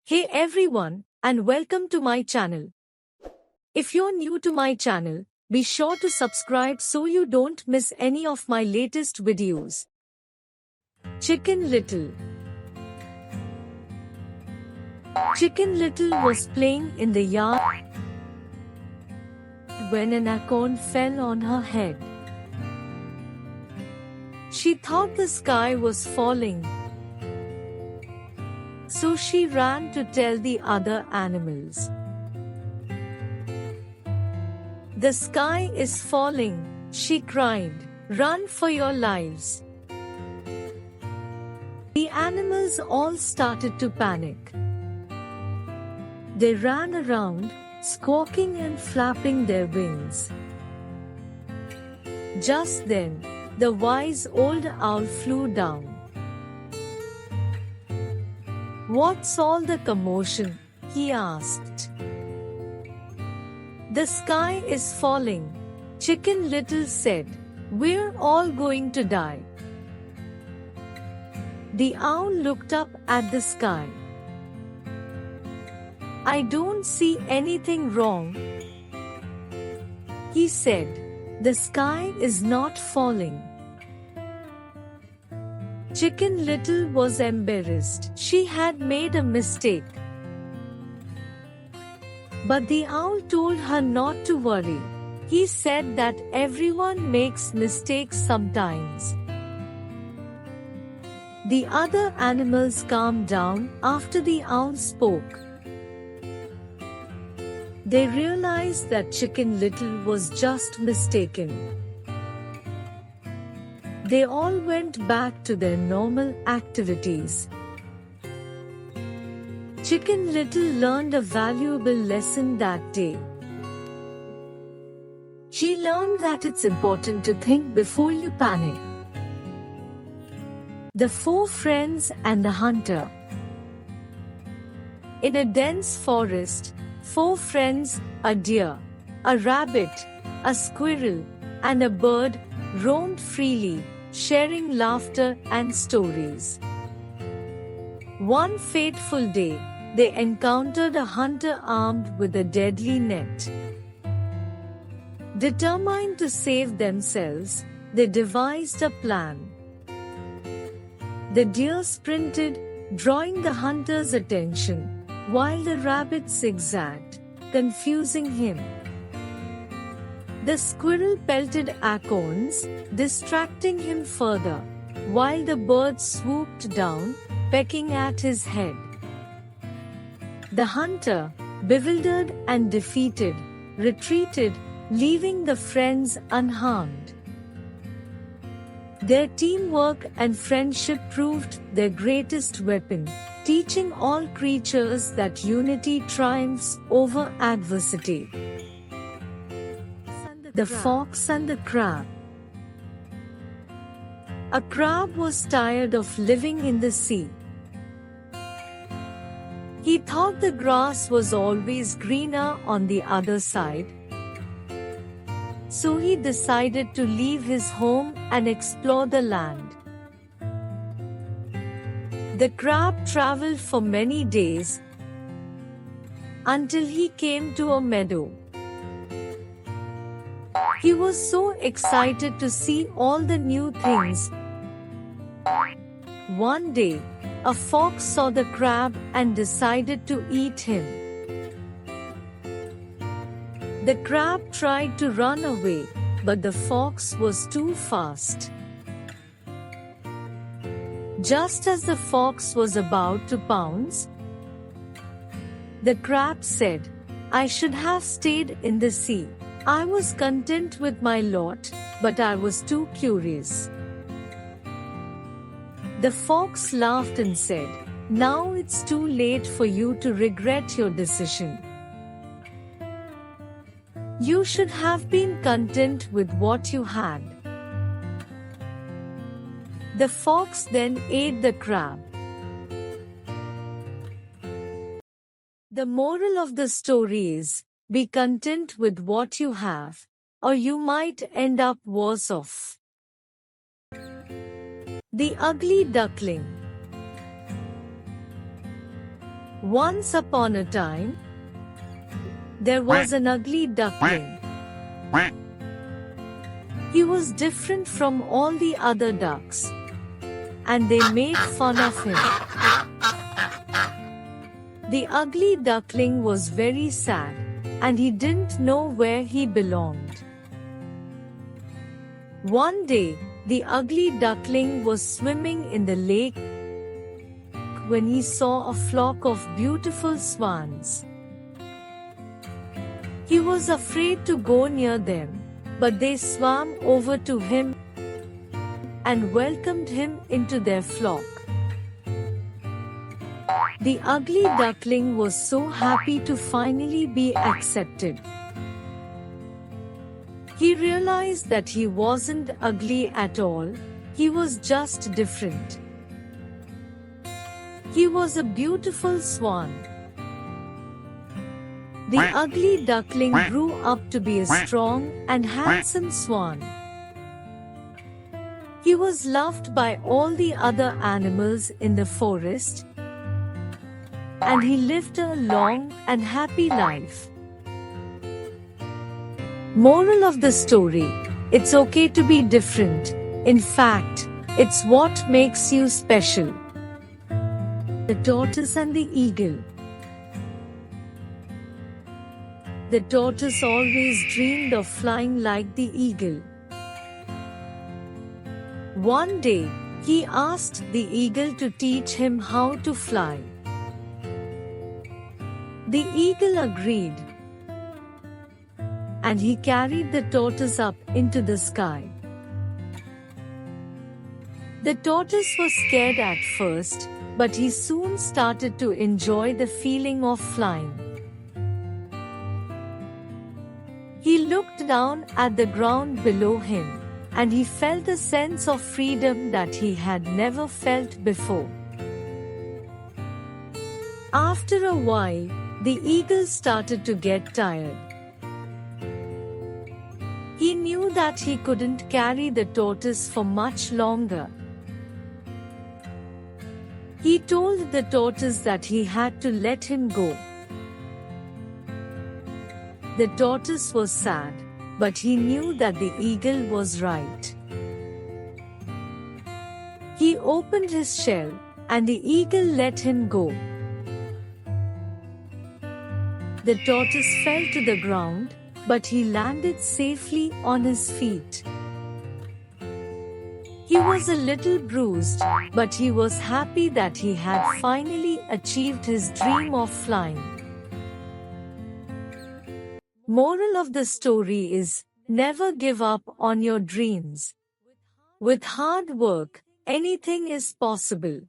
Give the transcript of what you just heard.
Hey everyone, and welcome to my channel. If you're new to my channel, be sure to subscribe so you don't miss any of my latest videos. Chicken Little. Chicken Little was playing in the yard when an acorn fell on her head. She thought the sky was falling, so she ran to tell the other animals. The sky is falling, she cried. Run for your lives. The animals all started to panic. They ran around, squawking and flapping their wings. Just then, the wise old owl flew down. "What's all the commotion?" he asked. "The sky is falling," Chicken Little said. "We're all going to die." The owl looked up at the sky. "I don't see anything wrong," he said. "The sky is not falling." Chicken Little was embarrassed. She had made a mistake. But the owl told her not to worry. He said that everyone makes mistakes sometimes. The other animals calmed down after the owl spoke. They realized that Chicken Little was just mistaken. They all went back to their normal activities. Chicken Little learned a valuable lesson that day. She learned that it's important to think before you panic. The Four Friends and the Hunter. In a dense forest, four friends, a deer, a rabbit, a squirrel, and a bird, roamed freely, sharing laughter and stories. One fateful day, they encountered a hunter armed with a deadly net. Determined to save themselves, they devised a plan. The deer sprinted, drawing the hunter's attention, while the rabbit zigzagged, confusing him. The squirrel pelted acorns, distracting him further, while the bird swooped down, pecking at his head. The hunter, bewildered and defeated, retreated, leaving the friends unharmed. Their teamwork and friendship proved their greatest weapon, teaching all creatures that unity triumphs over adversity. The Fox and the Crab. A crab was tired of living in the sea. He thought the grass was always greener on the other side. So he decided to leave his home and explore the land. The crab traveled for many days until he came to a meadow. He was so excited to see all the new things. One day, a fox saw the crab and decided to eat him. The crab tried to run away, but the fox was too fast. Just as the fox was about to pounce, the crab said, "I should have stayed in the sea. I was content with my lot, but I was too curious." The fox laughed and said, "Now it's too late for you to regret your decision. You should have been content with what you had." The fox then ate the crab. The moral of the story is, be content with what you have, or you might end up worse off. The Ugly Duckling. Once upon a time, there was an ugly duckling. He was different from all the other ducks, and they made fun of him. The ugly duckling was very sad, and he didn't know where he belonged. One day, the ugly duckling was swimming in the lake when he saw a flock of beautiful swans. He was afraid to go near them, but they swam over to him and welcomed him into their flock. The ugly duckling was so happy to finally be accepted. He realized that he wasn't ugly at all, he was just different. He was a beautiful swan. The ugly duckling grew up to be a strong and handsome swan. He was loved by all the other animals in the forest, and he lived a long and happy life. Moral of the story: it's okay to be different. In fact, it's what makes you special. The Tortoise and the Eagle. The tortoise always dreamed of flying like the eagle. One day, he asked the eagle to teach him how to fly. The eagle agreed, and he carried the tortoise up into the sky. The tortoise was scared at first, but he soon started to enjoy the feeling of flying. He looked down at the ground below him, and he felt a sense of freedom that he had never felt before. After a while, the eagle started to get tired. He knew that he couldn't carry the tortoise for much longer. He told the tortoise that he had to let him go. The tortoise was sad, but he knew that the eagle was right. He opened his shell, and the eagle let him go. The tortoise fell to the ground, but he landed safely on his feet. He was a little bruised, but he was happy that he had finally achieved his dream of flying. Moral of the story is, never give up on your dreams. With hard work, anything is possible.